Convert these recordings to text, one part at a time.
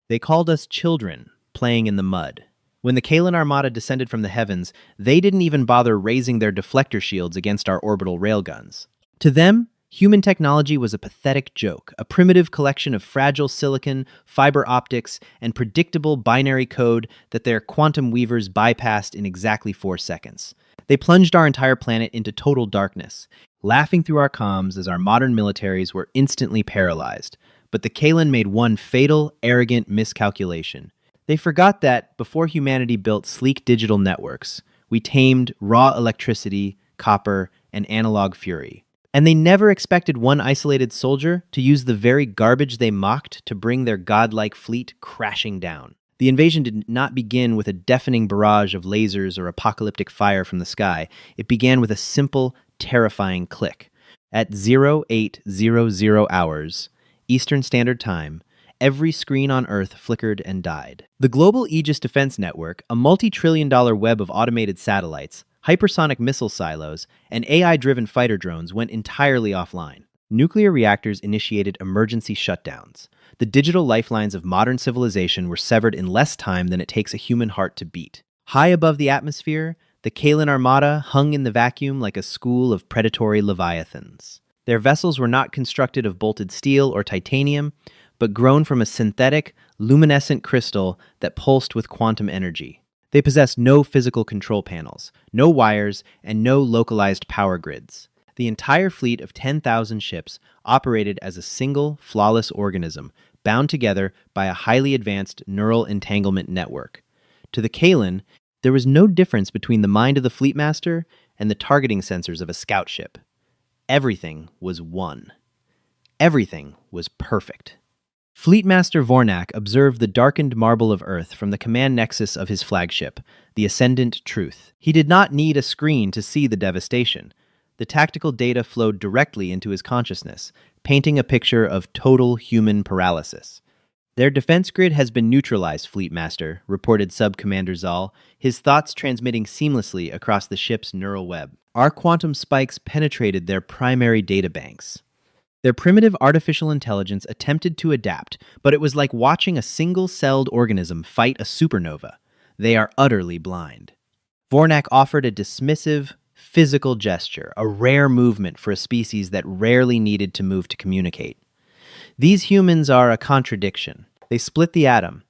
They called us children, playing in the mud. When the Kalan Armada descended from the heavens, they didn't even bother raising their deflector shields against our orbital railguns. To them, human technology was a pathetic joke, a primitive collection of fragile silicon, fiber optics, and predictable binary code that their quantum weavers bypassed in exactly 4 seconds. They plunged our entire planet into total darkness, laughing through our comms as our modern militaries were instantly paralyzed. But the Kalan made one fatal, arrogant miscalculation. They forgot that, before humanity built sleek digital networks, we tamed raw electricity, copper, and analog fury. And they never expected one isolated soldier to use the very garbage they mocked to bring their godlike fleet crashing down. The invasion did not begin with a deafening barrage of lasers or apocalyptic fire from the sky. It began with a simple, terrifying click. At 0800 hours, Eastern Standard Time, every screen on Earth flickered and died. The global Aegis Defense Network, a multi-trillion-dollar web of automated satellites, hypersonic missile silos, and AI-driven fighter drones went entirely offline. Nuclear reactors initiated emergency shutdowns. The digital lifelines of modern civilization were severed in less time than it takes a human heart to beat. High above the atmosphere, the Kalan Armada hung in the vacuum like a school of predatory leviathans. Their vessels were not constructed of bolted steel or titanium, but grown from a synthetic, luminescent crystal that pulsed with quantum energy. They possessed no physical control panels, no wires, and no localized power grids. The entire fleet of 10,000 ships operated as a single, flawless organism, bound together by a highly advanced neural entanglement network. To the Kalan, there was no difference between the mind of the fleet master and the targeting sensors of a scout ship. Everything was one. Everything was perfect. Fleetmaster Vornak observed the darkened marble of Earth from the command nexus of his flagship, the Ascendant Truth. He did not need a screen to see the devastation. The tactical data flowed directly into his consciousness, painting a picture of total human paralysis. Their defense grid has been neutralized, Fleetmaster, reported Sub-Commander Zal, his thoughts transmitting seamlessly across the ship's neural web. Our quantum spikes penetrated their primary databanks. Their primitive artificial intelligence attempted to adapt, but it was like watching a single-celled organism fight a supernova. They are utterly blind. Vornak offered a dismissive, physical gesture, a rare movement for a species that rarely needed to move to communicate. These humans are a contradiction. They split the atom,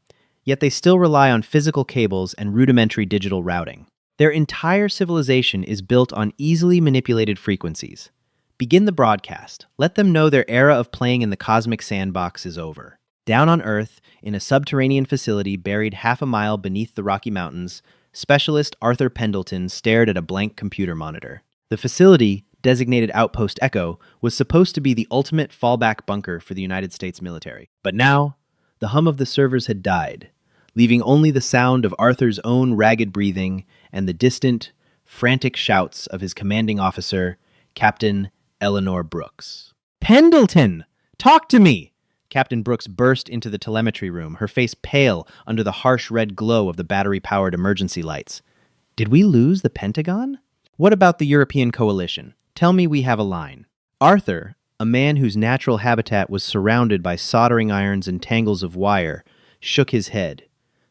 yet they still rely on physical cables and rudimentary digital routing. Their entire civilization is built on easily manipulated frequencies. Begin the broadcast. Let them know their era of playing in the cosmic sandbox is over. Down on Earth, in a subterranean facility buried half a mile beneath the Rocky Mountains, Specialist Arthur Pendleton stared at a blank computer monitor. The facility, designated Outpost Echo, was supposed to be the ultimate fallback bunker for the United States military. But now, the hum of the servers had died, leaving only the sound of Arthur's own ragged breathing and the distant, frantic shouts of his commanding officer, Captain Eleanor Brooks. "Pendleton! Talk to me!" Captain Brooks burst into the telemetry room, her face pale under the harsh red glow of the battery-powered emergency lights. "Did we lose the Pentagon? What about the European coalition? Tell me we have a line." Arthur, a man whose natural habitat was surrounded by soldering irons and tangles of wire, shook his head.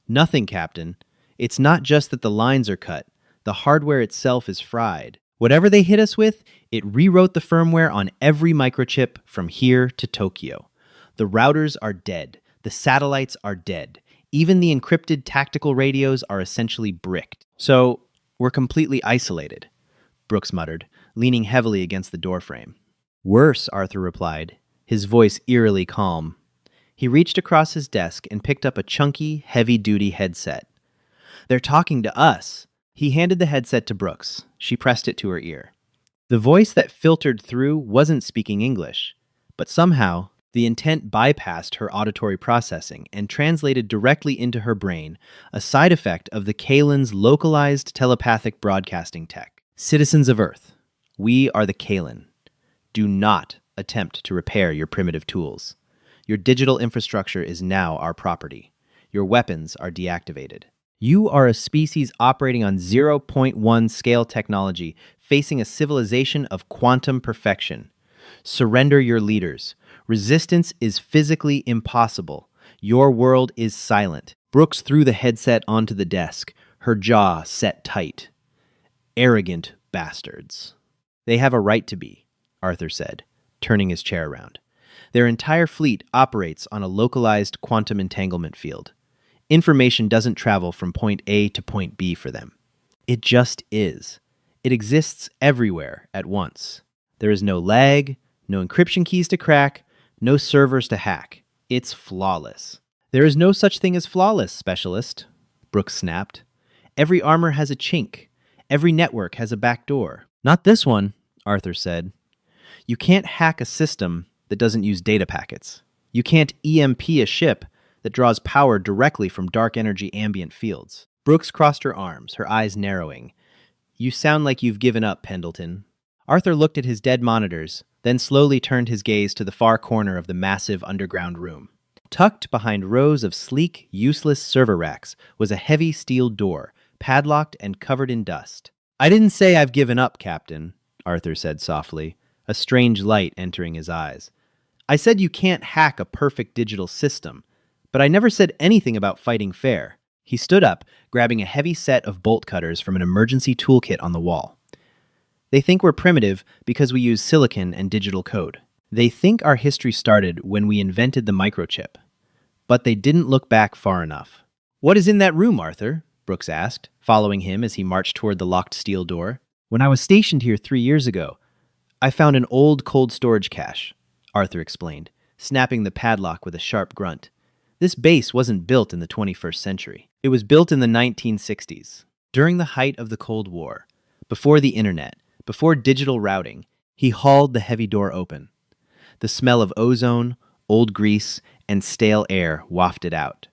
"Nothing, Captain. It's not just that the lines are cut. The hardware itself is fried. Whatever they hit us with, it rewrote the firmware on every microchip from here to Tokyo. The routers are dead. The satellites are dead. Even the encrypted tactical radios are essentially bricked. So, we're completely isolated," Brooks muttered, leaning heavily against the doorframe. "Worse," Arthur replied, his voice eerily calm. He reached across his desk and picked up a chunky, heavy-duty headset. "They're talking to us." He handed the headset to Brooks. She pressed it to her ear. The voice that filtered through wasn't speaking English, but somehow the intent bypassed her auditory processing and translated directly into her brain, a side effect of the Kalan's localized telepathic broadcasting tech. "Citizens of Earth, we are the Kalan. Do not attempt to repair your primitive tools. Your digital infrastructure is now our property. Your weapons are deactivated. You are a species operating on 0.1 scale technology, facing a civilization of quantum perfection. Surrender your leaders. Resistance is physically impossible. Your world is silent. Brooks threw the headset onto the desk, her jaw set tight. Arrogant bastards. They have a right to be, Arthur said, turning his chair around. Their entire fleet operates on a localized quantum entanglement field. Information doesn't travel from point A to point B for them. It just is. It exists everywhere at once. There is no lag, no encryption keys to crack, no servers to hack. It's flawless. There is no such thing as flawless, specialist, Brooks snapped. Every armor has a chink. Every network has a backdoor. Not this one, Arthur said. You can't hack a system that doesn't use data packets. You can't EMP a ship that draws power directly from dark energy ambient fields. Brooks crossed her arms, her eyes narrowing. You sound like you've given up, Pendleton. Arthur looked at his dead monitors, then slowly turned his gaze to the far corner of the massive underground room. Tucked behind rows of sleek, useless server racks was a heavy steel door, padlocked and covered in dust. I didn't say I've given up, Captain, Arthur said softly, a strange light entering his eyes. I said you can't hack a perfect digital system, but I never said anything about fighting fair. He stood up, grabbing a heavy set of bolt cutters from an emergency toolkit on the wall. They think we're primitive because we use silicon and digital code. They think our history started when we invented the microchip. But they didn't look back far enough. What is in that room, Arthur? Brooks asked, following him as he marched toward the locked steel door. When I was stationed here 3 years ago, I found an old cold storage cache, Arthur explained, snapping the padlock with a sharp grunt. This base wasn't built in the 21st century. It was built in the 1960s. During the height of the Cold War, before the internet, before digital routing, he hauled the heavy door open. The smell of ozone, old grease, and stale air wafted out.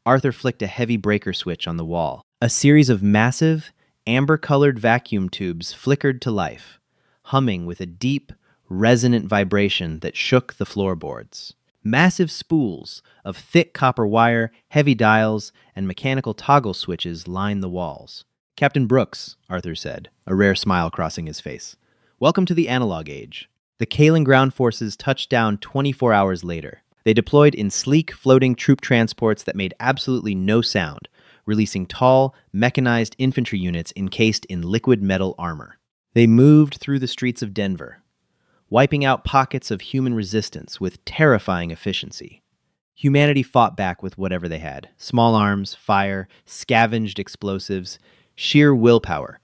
Arthur flicked a heavy breaker switch on the wall. A series of massive, amber-colored vacuum tubes flickered to life, humming with a deep, resonant vibration that shook the floorboards. Massive spools of thick copper wire, heavy dials, and mechanical toggle switches lined the walls. Captain Brooks, Arthur said, a rare smile crossing his face. Welcome to the analog age. The Kalan ground forces touched down 24 hours later. They deployed in sleek, floating troop transports that made absolutely no sound, releasing tall, mechanized infantry units encased in liquid metal armor. They moved through the streets of Denver, wiping out pockets of human resistance with terrifying efficiency. Humanity fought back with whatever they had: small arms, fire, scavenged explosives, sheer willpower.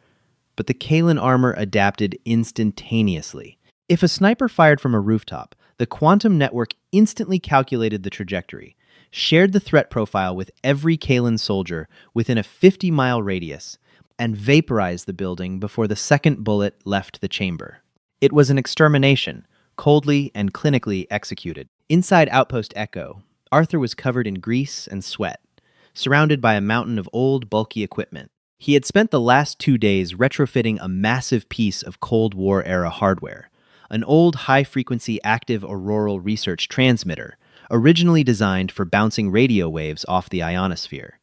But the Kalan armor adapted instantaneously. If a sniper fired from a rooftop, the quantum network instantly calculated the trajectory, shared the threat profile with every Kalan soldier within a 50-mile radius, and vaporized the building before the second bullet left the chamber. It was an extermination, coldly and clinically executed. Inside Outpost Echo, Arthur was covered in grease and sweat, surrounded by a mountain of old, bulky equipment. He had spent the last 2 days retrofitting a massive piece of Cold War-era hardware, an old high-frequency active auroral research transmitter, originally designed for bouncing radio waves off the ionosphere.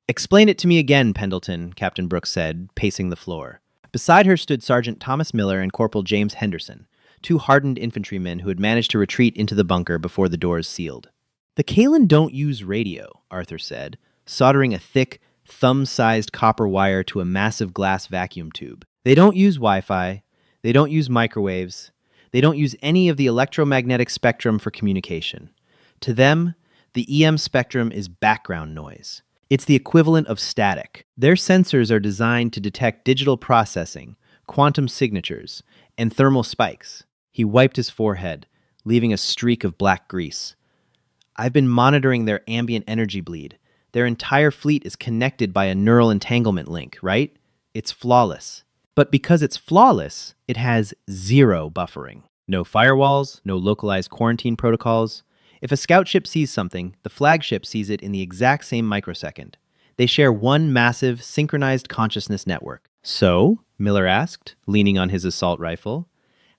Explain it to me again, Pendleton, Captain Brooks said, pacing the floor. Beside her stood Sergeant Thomas Miller and Corporal James Henderson, 2 hardened infantrymen who had managed to retreat into the bunker before the doors sealed. The Kalan don't use radio, Arthur said, soldering a thick, thumb-sized copper wire to a massive glass vacuum tube. They don't use Wi-Fi. They don't use microwaves. They don't use any of the electromagnetic spectrum for communication. To them, the EM spectrum is background noise. It's the equivalent of static. Their sensors are designed to detect digital processing, quantum signatures, and thermal spikes. He wiped his forehead, leaving a streak of black grease. I've been monitoring their ambient energy bleed. Their entire fleet is connected by a neural entanglement link, right? It's flawless. But because it's flawless, it has zero buffering. No firewalls, no localized quarantine protocols. If a scout ship sees something, the flagship sees it in the exact same microsecond. They share one massive, synchronized consciousness network. So, Miller asked, leaning on his assault rifle,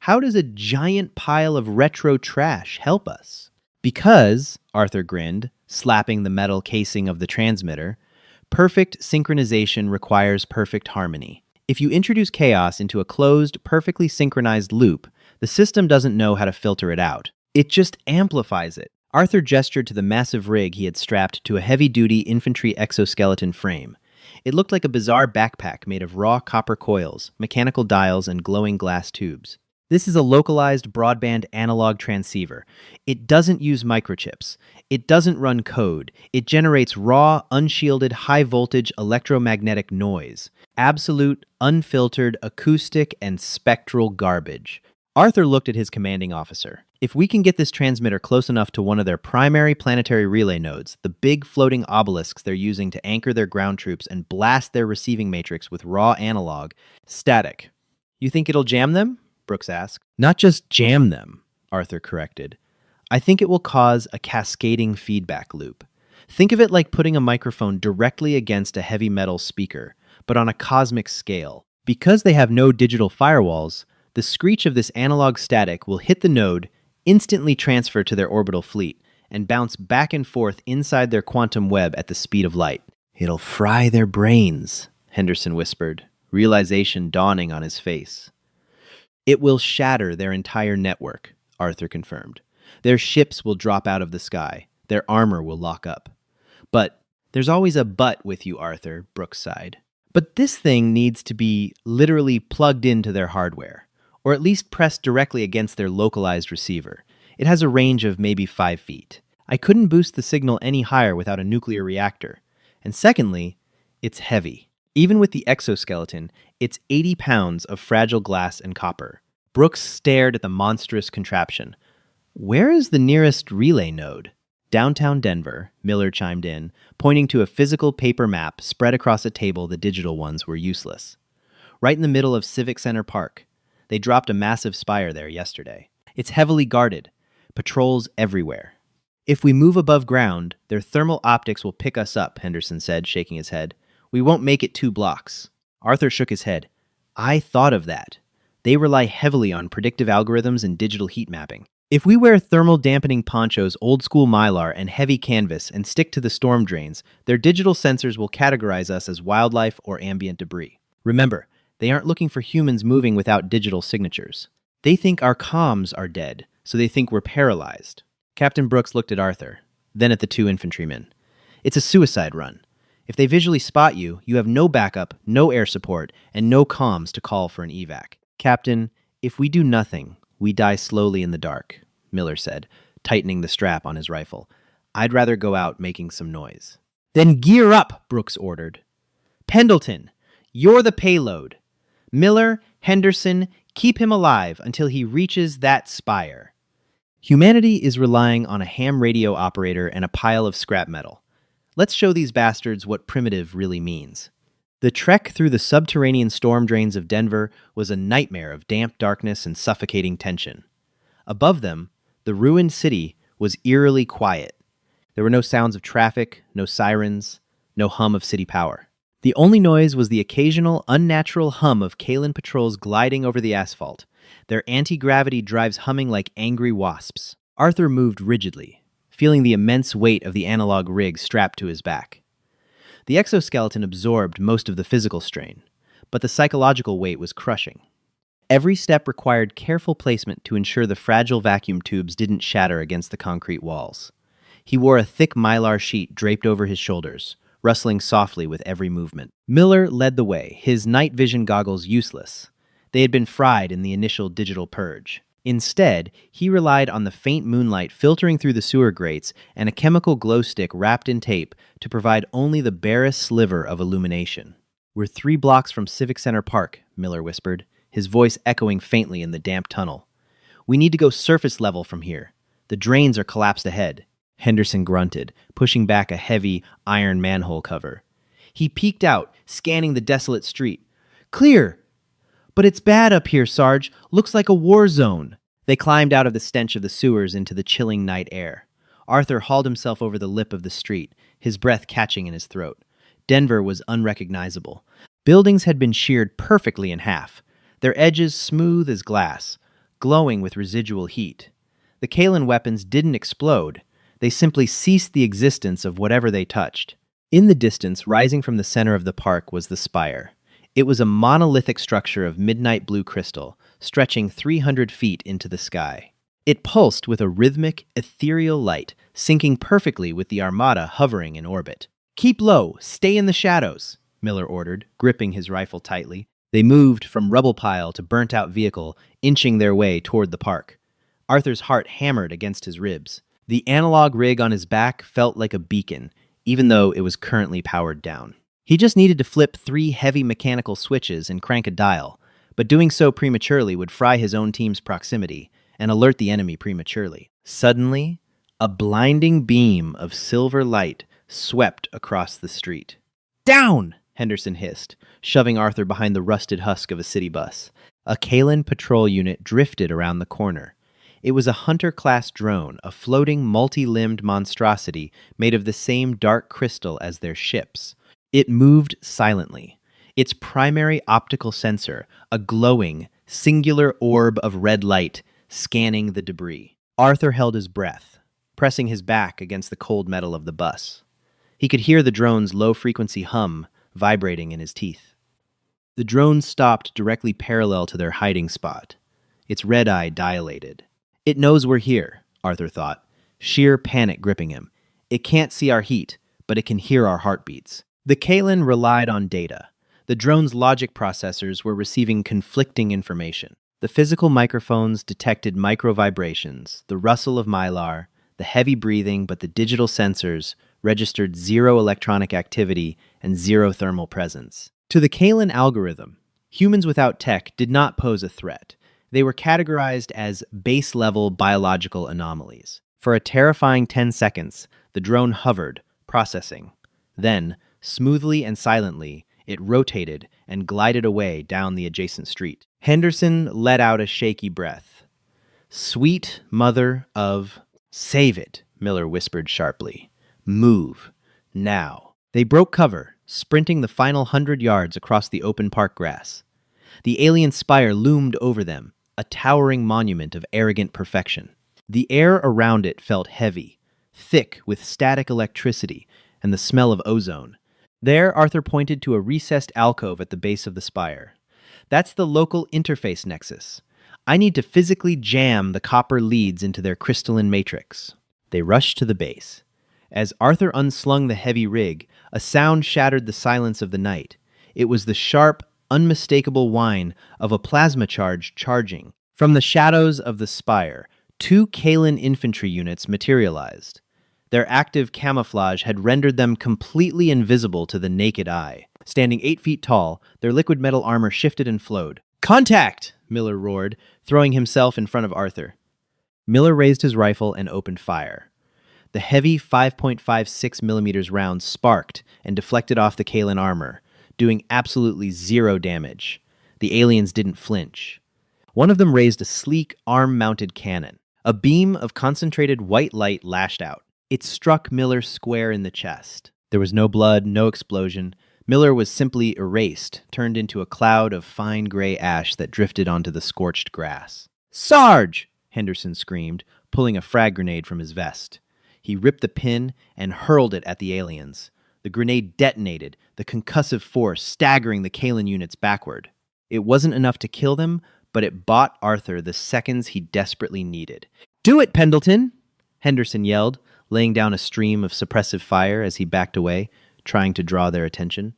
how does a giant pile of retro trash help us? Because, Arthur grinned, slapping the metal casing of the transmitter, perfect synchronization requires perfect harmony. If you introduce chaos into a closed, perfectly synchronized loop, the system doesn't know how to filter it out. It just amplifies it. Arthur gestured to the massive rig he had strapped to a heavy-duty infantry exoskeleton frame. It looked like a bizarre backpack made of raw copper coils, mechanical dials, and glowing glass tubes. This is a localized broadband analog transceiver. It doesn't use microchips. It doesn't run code. It generates raw, unshielded, high-voltage electromagnetic noise. Absolute, unfiltered, acoustic, and spectral garbage. Arthur looked at his commanding officer. If we can get this transmitter close enough to one of their primary planetary relay nodes, the big floating obelisks they're using to anchor their ground troops and blast their receiving matrix with raw analog, static. You think it'll jam them? Brooks asked. Not just jam them, Arthur corrected. I think it will cause a cascading feedback loop. Think of it like putting a microphone directly against a heavy metal speaker, but on a cosmic scale. Because they have no digital firewalls, the screech of this analog static will hit the node, instantly transfer to their orbital fleet, and bounce back and forth inside their quantum web at the speed of light. It'll fry their brains, Henderson whispered, realization dawning on his face. It will shatter their entire network, Arthur confirmed. Their ships will drop out of the sky. Their armor will lock up. But there's always a but with you, Arthur, Brooks sighed. But this thing needs to be literally plugged into their hardware, or at least pressed directly against their localized receiver. It has a range of maybe 5 feet. I couldn't boost the signal any higher without a nuclear reactor. And secondly, it's heavy. Even with the exoskeleton, it's 80 pounds of fragile glass and copper. Brooks stared at the monstrous contraption. Where is the nearest relay node? Downtown Denver, Miller chimed in, pointing to a physical paper map spread across a table. The digital ones were useless. Right in the middle of Civic Center Park. They dropped a massive spire there yesterday. It's heavily guarded. Patrols everywhere. If we move above ground, their thermal optics will pick us up, Henderson said, shaking his head. We won't make it 2 blocks. Arthur shook his head. I thought of that. They rely heavily on predictive algorithms and digital heat mapping. If we wear thermal dampening ponchos, old-school mylar, and heavy canvas and stick to the storm drains, their digital sensors will categorize us as wildlife or ambient debris. Remember, they aren't looking for humans moving without digital signatures. They think our comms are dead, so they think we're paralyzed. Captain Brooks looked at Arthur, then at the 2 infantrymen. It's a suicide run. If they visually spot you, you have no backup, no air support, and no comms to call for an evac. Captain, if we do nothing, we die slowly in the dark, Miller said, tightening the strap on his rifle. I'd rather go out making some noise. Then gear up, Brooks ordered. Pendleton, you're the payload. Miller, Henderson, keep him alive until he reaches that spire. Humanity is relying on a ham radio operator and a pile of scrap metal. Let's show these bastards what primitive really means. The trek through the subterranean storm drains of Denver was a nightmare of damp darkness and suffocating tension. Above them, the ruined city was eerily quiet. There were no sounds of traffic, no sirens, no hum of city power. The only noise was the occasional unnatural hum of Kalen patrols gliding over the asphalt, their anti-gravity drives humming like angry wasps. Arthur moved rigidly, feeling the immense weight of the analog rig strapped to his back. The exoskeleton absorbed most of the physical strain, but the psychological weight was crushing. Every step required careful placement to ensure the fragile vacuum tubes didn't shatter against the concrete walls. He wore a thick mylar sheet draped over his shoulders, rustling softly with every movement. Miller led the way, his night vision goggles useless. They had been fried in the initial digital purge. Instead, he relied on the faint moonlight filtering through the sewer grates and a chemical glow stick wrapped in tape to provide only the barest sliver of illumination. We're 3 blocks from Civic Center Park, Miller whispered, his voice echoing faintly in the damp tunnel. We need to go surface level from here. The drains are collapsed ahead. Henderson grunted, pushing back a heavy, iron manhole cover. He peeked out, scanning the desolate street. Clear! But it's bad up here, Sarge. Looks like a war zone. They climbed out of the stench of the sewers into the chilling night air. Arthur hauled himself over the lip of the street, his breath catching in his throat. Denver was unrecognizable. Buildings had been sheared perfectly in half, their edges smooth as glass, glowing with residual heat. The Kalen weapons didn't explode. They simply ceased the existence of whatever they touched. In the distance, rising from the center of the park, was the spire. It was a monolithic structure of midnight blue crystal, stretching 300 feet into the sky. It pulsed with a rhythmic, ethereal light, syncing perfectly with the Armada hovering in orbit. "Keep low, stay in the shadows," Miller ordered, gripping his rifle tightly. They moved from rubble pile to burnt-out vehicle, inching their way toward the park. Arthur's heart hammered against his ribs. The analog rig on his back felt like a beacon, even though it was currently powered down. He just needed to flip 3 heavy mechanical switches and crank a dial, but doing so prematurely would fry his own team's proximity and alert the enemy prematurely. Suddenly, a blinding beam of silver light swept across the street. "Down!" Henderson hissed, shoving Arthur behind the rusted husk of a city bus. A Kalen patrol unit drifted around the corner. It was a Hunter-class drone, a floating, multi-limbed monstrosity made of the same dark crystal as their ships. It moved silently. Its primary optical sensor, a glowing, singular orb of red light, scanning the debris. Arthur held his breath, pressing his back against the cold metal of the bus. He could hear the drone's low-frequency hum vibrating in his teeth. The drone stopped directly parallel to their hiding spot. Its red eye dilated. "It knows we're here," Arthur thought, sheer panic gripping him. "It can't see our heat, but it can hear our heartbeats." The Kalen relied on data. The drone's logic processors were receiving conflicting information. The physical microphones detected micro-vibrations, the rustle of mylar, the heavy breathing, but the digital sensors registered 0 electronic activity and 0 thermal presence. To the Kalen algorithm, humans without tech did not pose a threat. They were categorized as base-level biological anomalies. For a terrifying 10 seconds, the drone hovered, processing. Then, smoothly and silently, it rotated and glided away down the adjacent street. Henderson let out a shaky breath. "Sweet mother of—" "Save it," Miller whispered sharply. "Move. Now." They broke cover, sprinting the final 100 yards across the open park grass. The alien spire loomed over them, a towering monument of arrogant perfection. The air around it felt heavy, thick with static electricity and the smell of ozone. There, Arthur pointed to a recessed alcove at the base of the spire. "That's the local interface nexus. I need to physically jam the copper leads into their crystalline matrix." They rushed to the base. As Arthur unslung the heavy rig, a sound shattered the silence of the night. It was the sharp, unmistakable whine of a plasma charge charging. From the shadows of the spire, 2 Kalen infantry units materialized. Their active camouflage had rendered them completely invisible to the naked eye. Standing 8 feet tall, their liquid metal armor shifted and flowed. "Contact!" Miller roared, throwing himself in front of Arthur. Miller raised his rifle and opened fire. The heavy 5.56 millimeters round sparked and deflected off the Kalen armor, doing absolutely 0 damage. The aliens didn't flinch. One of them raised a sleek, arm-mounted cannon. A beam of concentrated white light lashed out. It struck Miller square in the chest. There was no blood, no explosion. Miller was simply erased, turned into a cloud of fine gray ash that drifted onto the scorched grass. "Sarge!" Henderson screamed, pulling a frag grenade from his vest. He ripped the pin and hurled it at the aliens. The grenade detonated, the concussive force staggering the Kalen units backward. It wasn't enough to kill them, but it bought Arthur the seconds he desperately needed. "Do it, Pendleton!" Henderson yelled, laying down a stream of suppressive fire as he backed away, trying to draw their attention.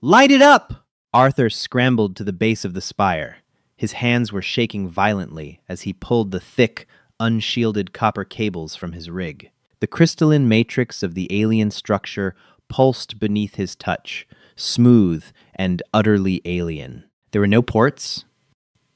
"Light it up!" Arthur scrambled to the base of the spire. His hands were shaking violently as he pulled the thick, unshielded copper cables from his rig. The crystalline matrix of the alien structure pulsed beneath his touch, smooth and utterly alien. There were no ports,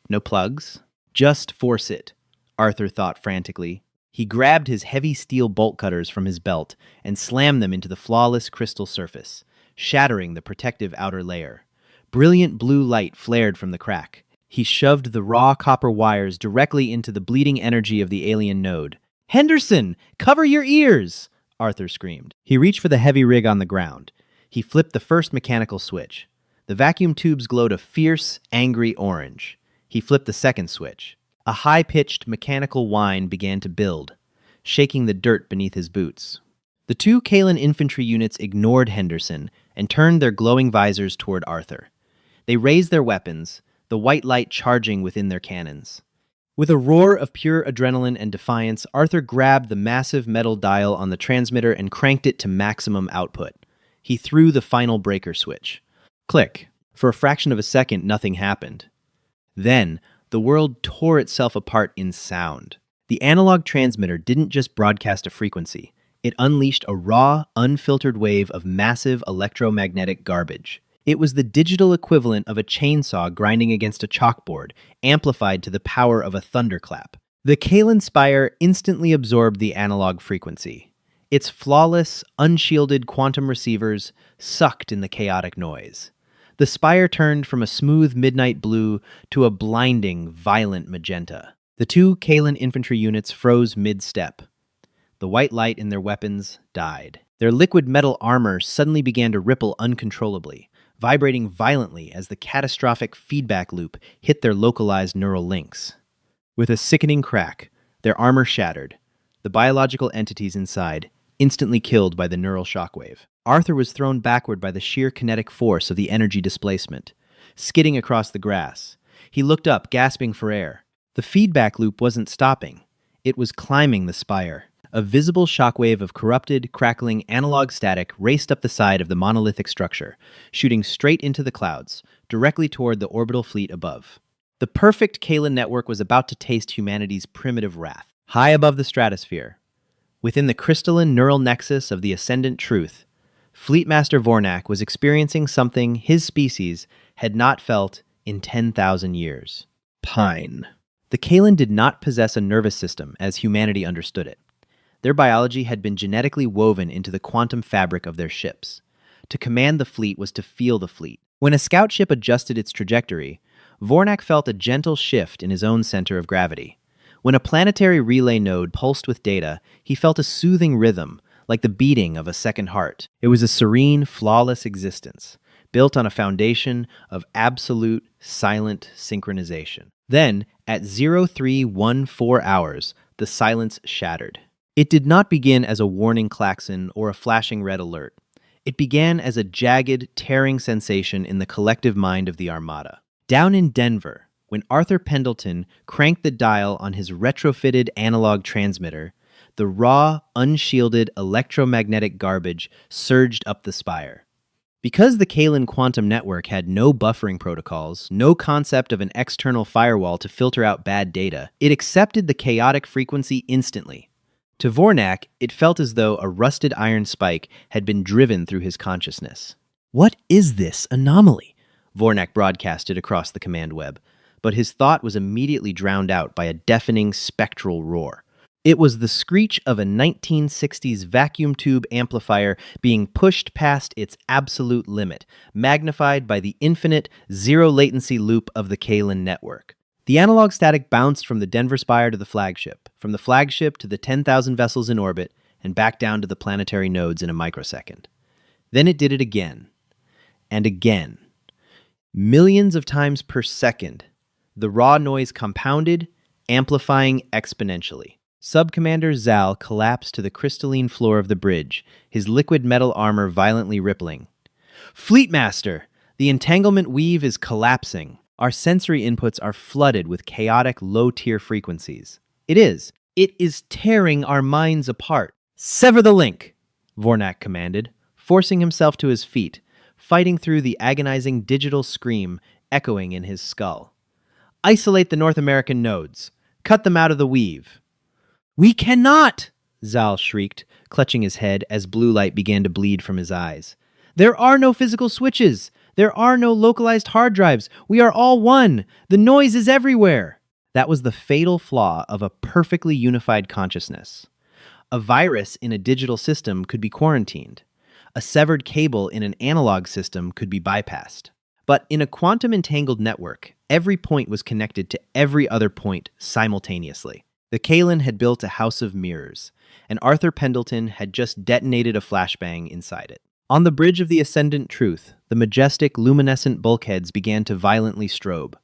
no plugs. "Just force it," Arthur thought frantically. He grabbed his heavy steel bolt cutters from his belt and slammed them into the flawless crystal surface, shattering the protective outer layer. Brilliant blue light flared from the crack. He shoved the raw copper wires directly into the bleeding energy of the alien node. "Henderson, cover your ears!" Arthur screamed. He reached for the heavy rig on the ground. He flipped the first mechanical switch. The vacuum tubes glowed a fierce, angry orange. He flipped the second switch. A high-pitched mechanical whine began to build, shaking the dirt beneath his boots. The 2 Kalen infantry units ignored Henderson and turned their glowing visors toward Arthur. They raised their weapons, the white light charging within their cannons. With a roar of pure adrenaline and defiance, Arthur grabbed the massive metal dial on the transmitter and cranked it to maximum output. He threw the final breaker switch. Click. For a fraction of a second, nothing happened. Then, the world tore itself apart in sound. The analog transmitter didn't just broadcast a frequency. It unleashed a raw, unfiltered wave of massive electromagnetic garbage. It was the digital equivalent of a chainsaw grinding against a chalkboard, amplified to the power of a thunderclap. The Kalen Spire instantly absorbed the analog frequency. Its flawless, unshielded quantum receivers sucked in the chaotic noise. The spire turned from a smooth midnight blue to a blinding, violent magenta. The two Kalen infantry units froze mid-step. The white light in their weapons died. Their liquid metal armor suddenly began to ripple uncontrollably, vibrating violently as the catastrophic feedback loop hit their localized neural links. With a sickening crack, their armor shattered, the biological entities inside instantly killed by the neural shockwave. Arthur was thrown backward by the sheer kinetic force of the energy displacement, skidding across the grass. He looked up, gasping for air. The feedback loop wasn't stopping. It was climbing the spire. A visible shockwave of corrupted, crackling analog static raced up the side of the monolithic structure, shooting straight into the clouds, directly toward the orbital fleet above. The perfect Kalen network was about to taste humanity's primitive wrath. High above the stratosphere, within the crystalline neural nexus of the ascendant truth, Fleetmaster Vornak was experiencing something his species had not felt in 10,000 years. Pine. The Kalen did not possess a nervous system as humanity understood it. Their biology had been genetically woven into the quantum fabric of their ships. To command the fleet was to feel the fleet. When a scout ship adjusted its trajectory, Vornak felt a gentle shift in his own center of gravity. When a planetary relay node pulsed with data, he felt a soothing rhythm, like the beating of a second heart. It was a serene, flawless existence, built on a foundation of absolute, silent synchronization. Then, at 0314 hours, the silence shattered. It did not begin as a warning klaxon or a flashing red alert. It began as a jagged, tearing sensation in the collective mind of the Armada. Down in Denver, when Arthur Pendleton cranked the dial on his retrofitted analog transmitter, the raw, unshielded electromagnetic garbage surged up the spire. Because the Kalen quantum network had no buffering protocols, no concept of an external firewall to filter out bad data, it accepted the chaotic frequency instantly. To Vornak, it felt as though a rusted iron spike had been driven through his consciousness. "What is this anomaly?" Vornak broadcasted across the command web, but his thought was immediately drowned out by a deafening spectral roar. It was the screech of a 1960s vacuum tube amplifier being pushed past its absolute limit, magnified by the infinite zero-latency loop of the Kalen network. The analog static bounced from the Denver Spire to the flagship, from the flagship to the 10,000 vessels in orbit, and back down to the planetary nodes in a microsecond. Then it did it again, and again. Millions of times per second, the raw noise compounded, amplifying exponentially. Subcommander Zal collapsed to the crystalline floor of the bridge, his liquid metal armor violently rippling. "Fleetmaster, the entanglement weave is collapsing. Our sensory inputs are flooded with chaotic low-tier frequencies. It is tearing our minds apart." "Sever the link," Vornak commanded, forcing himself to his feet, fighting through the agonizing digital scream echoing in his skull. "Isolate the North American nodes. Cut them out of the weave." "We cannot!" Zal shrieked, clutching his head as blue light began to bleed from his eyes. "There are no physical switches. There are no localized hard drives. We are all one. The noise is everywhere." That was the fatal flaw of a perfectly unified consciousness. A virus in a digital system could be quarantined. A severed cable in an analog system could be bypassed. But in a quantum-entangled network, every point was connected to every other point simultaneously. The Kalen had built a house of mirrors, and Arthur Pendleton had just detonated a flashbang inside it. On the bridge of the Ascendant Truth, the majestic, luminescent bulkheads began to violently strobe.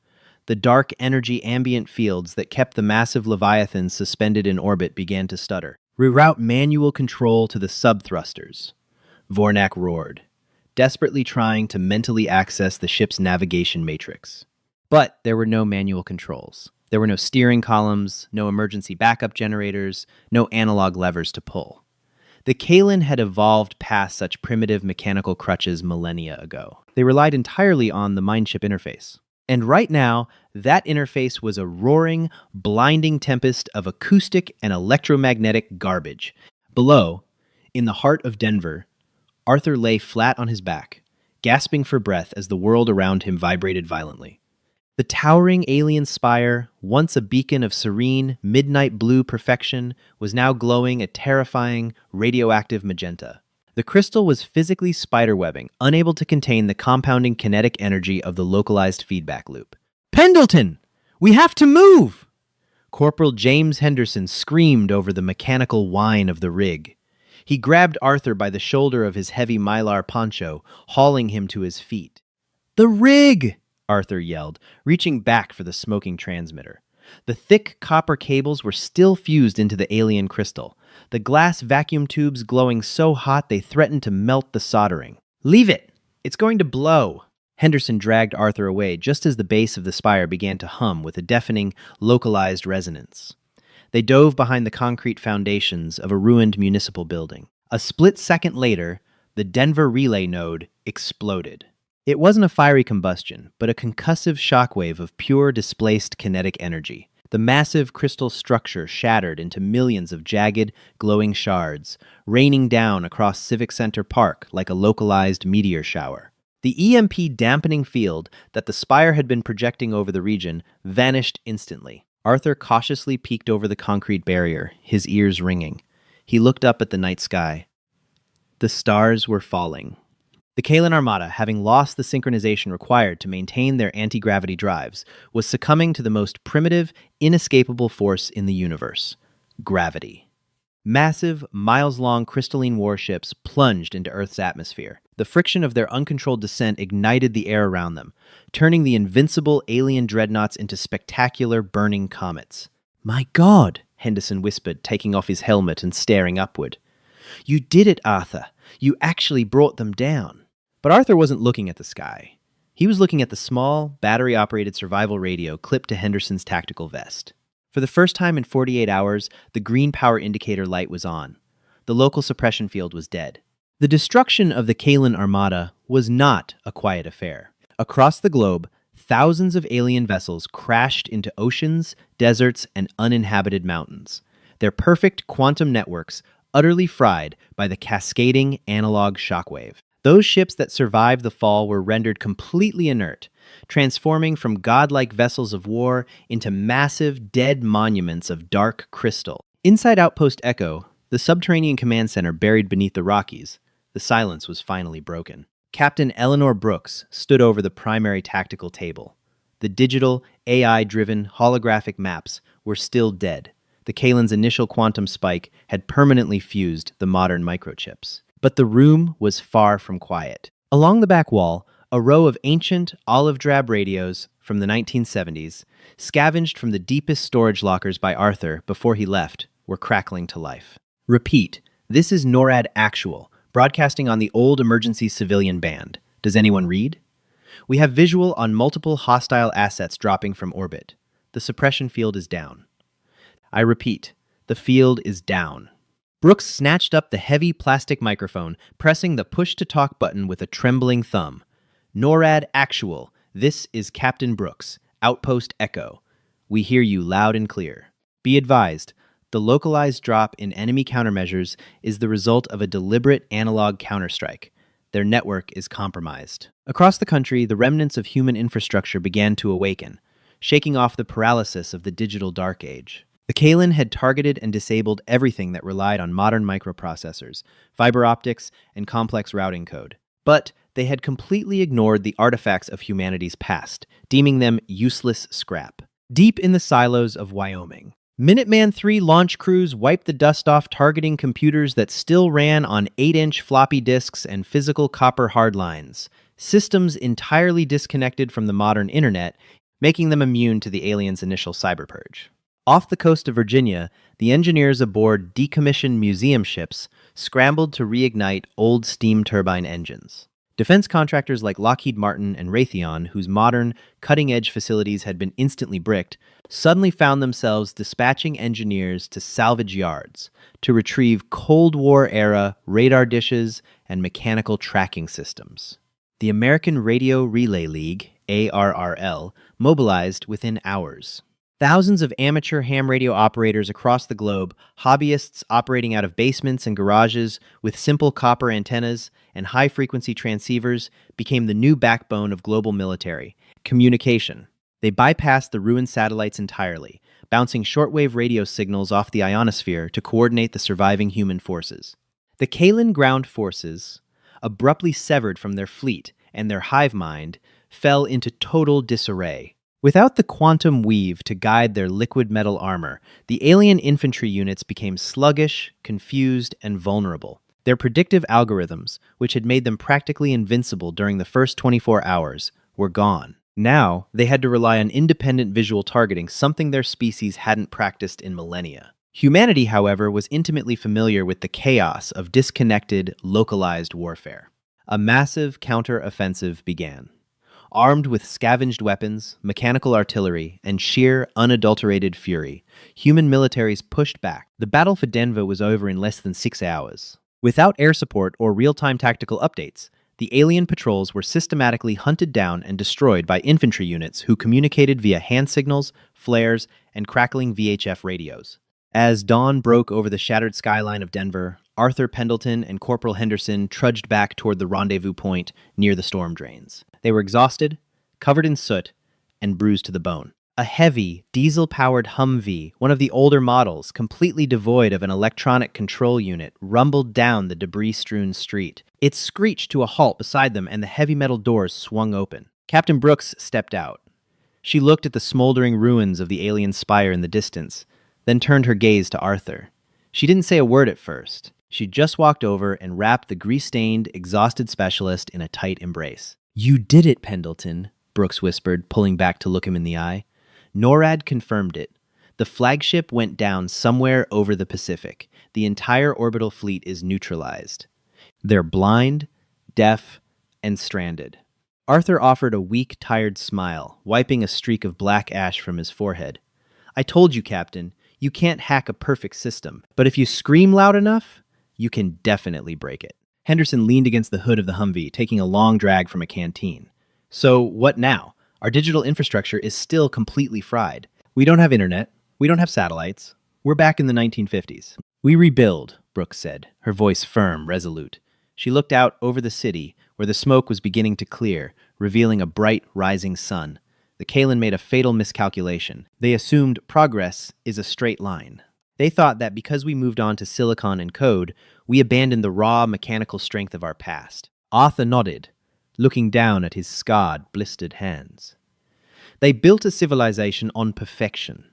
The dark energy ambient fields that kept the massive leviathans suspended in orbit began to stutter. "Reroute manual control to the sub-thrusters," Vornak roared, desperately trying to mentally access the ship's navigation matrix. But there were no manual controls. There were no steering columns, no emergency backup generators, no analog levers to pull. The Kalen had evolved past such primitive mechanical crutches millennia ago. They relied entirely on the mind-chip interface. And right now, that interface was a roaring, blinding tempest of acoustic and electromagnetic garbage. Below, in the heart of Denver, Arthur lay flat on his back, gasping for breath as the world around him vibrated violently. The towering alien spire, once a beacon of serene, midnight blue perfection, was now glowing a terrifying, radioactive magenta. The crystal was physically spiderwebbing, unable to contain the compounding kinetic energy of the localized feedback loop. "Pendleton! We have to move!" Corporal James Henderson screamed over the mechanical whine of the rig. He grabbed Arthur by the shoulder of his heavy mylar poncho, hauling him to his feet. "The rig!" Arthur yelled, reaching back for the smoking transmitter. The thick copper cables were still fused into the alien crystal, the glass vacuum tubes glowing so hot they threatened to melt the soldering. "Leave it! It's going to blow!" Henderson dragged Arthur away just as the base of the spire began to hum with a deafening, localized resonance. They dove behind the concrete foundations of a ruined municipal building. A split second later, the Denver relay node exploded. It wasn't a fiery combustion, but a concussive shockwave of pure displaced kinetic energy. The massive crystal structure shattered into millions of jagged, glowing shards, raining down across Civic Center Park like a localized meteor shower. The EMP dampening field that the spire had been projecting over the region vanished instantly. Arthur cautiously peeked over the concrete barrier, his ears ringing. He looked up at the night sky. The stars were falling. The Kalen Armada, having lost the synchronization required to maintain their anti-gravity drives, was succumbing to the most primitive, inescapable force in the universe: gravity. Massive, miles-long crystalline warships plunged into Earth's atmosphere. The friction of their uncontrolled descent ignited the air around them, turning the invincible alien dreadnoughts into spectacular burning comets. "My God," Henderson whispered, taking off his helmet and staring upward. "You did it, Arthur. You actually brought them down." But Arthur wasn't looking at the sky. He was looking at the small, battery-operated survival radio clipped to Henderson's tactical vest. For the first time in 48 hours, the green power indicator light was on. The local suppression field was dead. The destruction of the Kalen Armada was not a quiet affair. Across the globe, thousands of alien vessels crashed into oceans, deserts, and uninhabited mountains. Their perfect quantum networks utterly fried by the cascading analog shockwave. Those ships that survived the fall were rendered completely inert, transforming from godlike vessels of war into massive, dead monuments of dark crystal. Inside Outpost Echo, the subterranean command center buried beneath the Rockies, the silence was finally broken. Captain Eleanor Brooks stood over the primary tactical table. The digital, AI-driven, holographic maps were still dead. The Kalen's initial quantum spike had permanently fused the modern microchips. But the room was far from quiet. Along the back wall, a row of ancient, olive-drab radios from the 1970s, scavenged from the deepest storage lockers by Arthur before he left, were crackling to life. "Repeat, this is NORAD Actual, broadcasting on the old emergency civilian band. Does anyone read? We have visual on multiple hostile assets dropping from orbit. The suppression field is down. I repeat, the field is down." Brooks snatched up the heavy plastic microphone, pressing the push-to-talk button with a trembling thumb. "NORAD Actual, this is Captain Brooks, Outpost Echo. We hear you loud and clear. Be advised, the localized drop in enemy countermeasures is the result of a deliberate analog counterstrike. Their network is compromised." Across the country, the remnants of human infrastructure began to awaken, shaking off the paralysis of the digital dark age. The Kalen had targeted and disabled everything that relied on modern microprocessors, fiber optics, and complex routing code. But they had completely ignored the artifacts of humanity's past, deeming them useless scrap. Deep in the silos of Wyoming, Minuteman III launch crews wiped the dust off targeting computers that still ran on 8-inch floppy disks and physical copper hardlines, systems entirely disconnected from the modern internet, making them immune to the aliens' initial cyber purge. Off the coast of Virginia, the engineers aboard decommissioned museum ships scrambled to reignite old steam turbine engines. Defense contractors like Lockheed Martin and Raytheon, whose modern, cutting-edge facilities had been instantly bricked, suddenly found themselves dispatching engineers to salvage yards to retrieve Cold War-era radar dishes and mechanical tracking systems. The American Radio Relay League, ARRL, mobilized within hours. Thousands of amateur ham radio operators across the globe, hobbyists operating out of basements and garages with simple copper antennas and high-frequency transceivers, became the new backbone of global military communication. They bypassed the ruined satellites entirely, bouncing shortwave radio signals off the ionosphere to coordinate the surviving human forces. The Kalan ground forces, abruptly severed from their fleet and their hive mind, fell into total disarray. Without the quantum weave to guide their liquid metal armor, the alien infantry units became sluggish, confused, and vulnerable. Their predictive algorithms, which had made them practically invincible during the first 24 hours, were gone. Now, they had to rely on independent visual targeting, something their species hadn't practiced in millennia. Humanity, however, was intimately familiar with the chaos of disconnected, localized warfare. A massive counter-offensive began. Armed with scavenged weapons, mechanical artillery, and sheer, unadulterated fury, human militaries pushed back. The battle for Denver was over in less than 6 hours. Without air support or real-time tactical updates, the alien patrols were systematically hunted down and destroyed by infantry units who communicated via hand signals, flares, and crackling VHF radios. As dawn broke over the shattered skyline of Denver, Arthur Pendleton and Corporal Henderson trudged back toward the rendezvous point near the storm drains. They were exhausted, covered in soot, and bruised to the bone. A heavy, diesel-powered Humvee, one of the older models, completely devoid of an electronic control unit, rumbled down the debris-strewn street. It screeched to a halt beside them, and the heavy metal doors swung open. Captain Brooks stepped out. She looked at the smoldering ruins of the alien spire in the distance, then turned her gaze to Arthur. She didn't say a word at first. She just walked over and wrapped the grease-stained, exhausted specialist in a tight embrace. "You did it, Pendleton," Brooks whispered, pulling back to look him in the eye. NORAD confirmed it. The flagship went down somewhere over the Pacific. The entire orbital fleet is neutralized. They're blind, deaf, and stranded. Arthur offered a weak, tired smile, wiping a streak of black ash from his forehead. "I told you, Captain, you can't hack a perfect system, but if you scream loud enough, you can definitely break it." Henderson leaned against the hood of the Humvee, taking a long drag from a canteen. "So, what now? Our digital infrastructure is still completely fried. We don't have internet. We don't have satellites. We're back in the 1950s. "We rebuild," Brooks said, her voice firm, resolute. She looked out over the city, where the smoke was beginning to clear, revealing a bright, rising sun. The Kalan made a fatal miscalculation. They assumed progress is a straight line. They thought that because we moved on to silicon and code, we abandoned the raw mechanical strength of our past. Arthur nodded, looking down at his scarred, blistered hands. They built a civilization on perfection.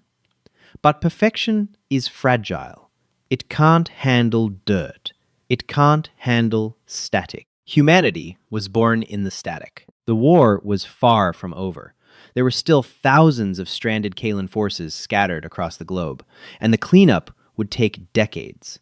But perfection is fragile. It can't handle dirt. It can't handle static. Humanity was born in the static. The war was far from over. There were still thousands of stranded Kalan forces scattered across the globe, and the cleanup would take decades.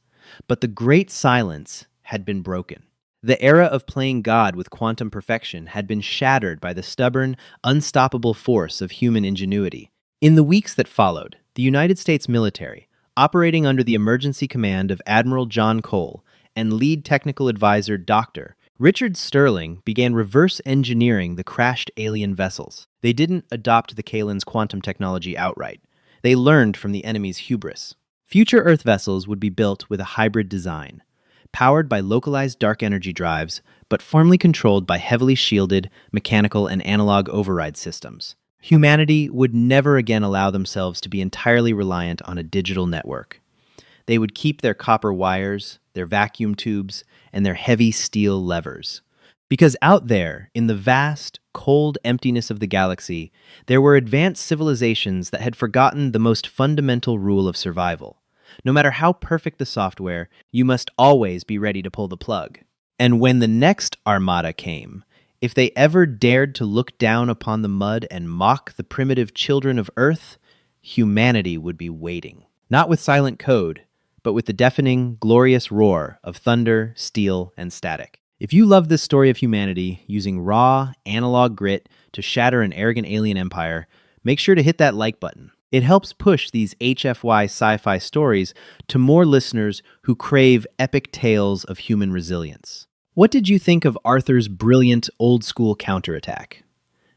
But the great silence had been broken. The era of playing God with quantum perfection had been shattered by the stubborn, unstoppable force of human ingenuity. In the weeks that followed, the United States military, operating under the emergency command of Admiral John Cole and lead technical advisor Dr. Richard Sterling, began reverse engineering the crashed alien vessels. They didn't adopt the Kalan's quantum technology outright. They learned from the enemy's hubris. Future Earth vessels would be built with a hybrid design, powered by localized dark energy drives, but firmly controlled by heavily shielded mechanical and analog override systems. Humanity would never again allow themselves to be entirely reliant on a digital network. They would keep their copper wires, their vacuum tubes, and their heavy steel levers. Because out there, in the vast, cold emptiness of the galaxy, there were advanced civilizations that had forgotten the most fundamental rule of survival. No matter how perfect the software, you must always be ready to pull the plug. And when the next Armada came, if they ever dared to look down upon the mud and mock the primitive children of Earth, humanity would be waiting. Not with silent code, but with the deafening, glorious roar of thunder, steel, and static. If you love this story of humanity using raw, analog grit to shatter an arrogant alien empire, make sure to hit that like button. It helps push these HFY sci-fi stories to more listeners who crave epic tales of human resilience. What did you think of Arthur's brilliant old-school counterattack?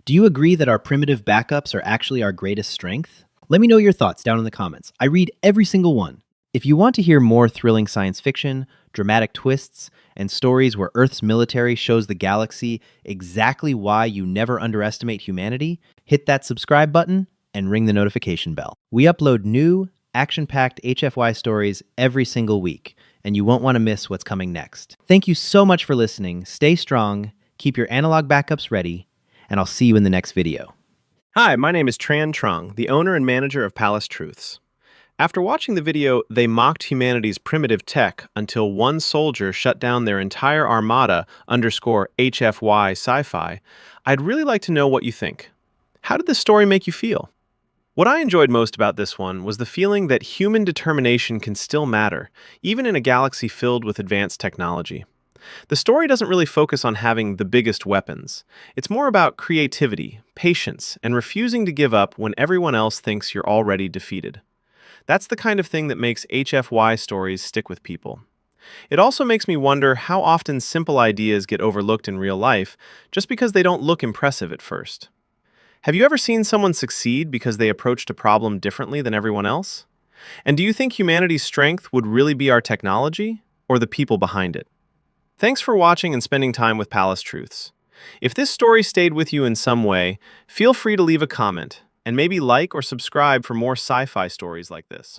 Do you agree that our primitive backups are actually our greatest strength? Let me know your thoughts down in the comments. I read every single one. If you want to hear more thrilling science fiction, dramatic twists, and stories where Earth's military shows the galaxy exactly why you never underestimate humanity, hit that subscribe button and ring the notification bell. We upload new, action-packed HFY stories every single week, and you won't want to miss what's coming next. Thank you so much for listening. Stay strong, keep your analog backups ready, and I'll see you in the next video. Hi, my name is Tran Trong, the owner and manager of Palace Truths. After watching the video, they mocked humanity's primitive tech until one soldier shut down their entire armada _HFY sci-fi. I'd really like to know what you think. How did this story make you feel? What I enjoyed most about this one was the feeling that human determination can still matter, even in a galaxy filled with advanced technology. The story doesn't really focus on having the biggest weapons. It's more about creativity, patience, and refusing to give up when everyone else thinks you're already defeated. That's the kind of thing that makes HFY stories stick with people. It also makes me wonder how often simple ideas get overlooked in real life just because they don't look impressive at first. Have you ever seen someone succeed because they approached a problem differently than everyone else? And do you think humanity's strength would really be our technology or the people behind it? Thanks for watching and spending time with Palace Truths. If this story stayed with you in some way, feel free to leave a comment and maybe like or subscribe for more sci-fi stories like this.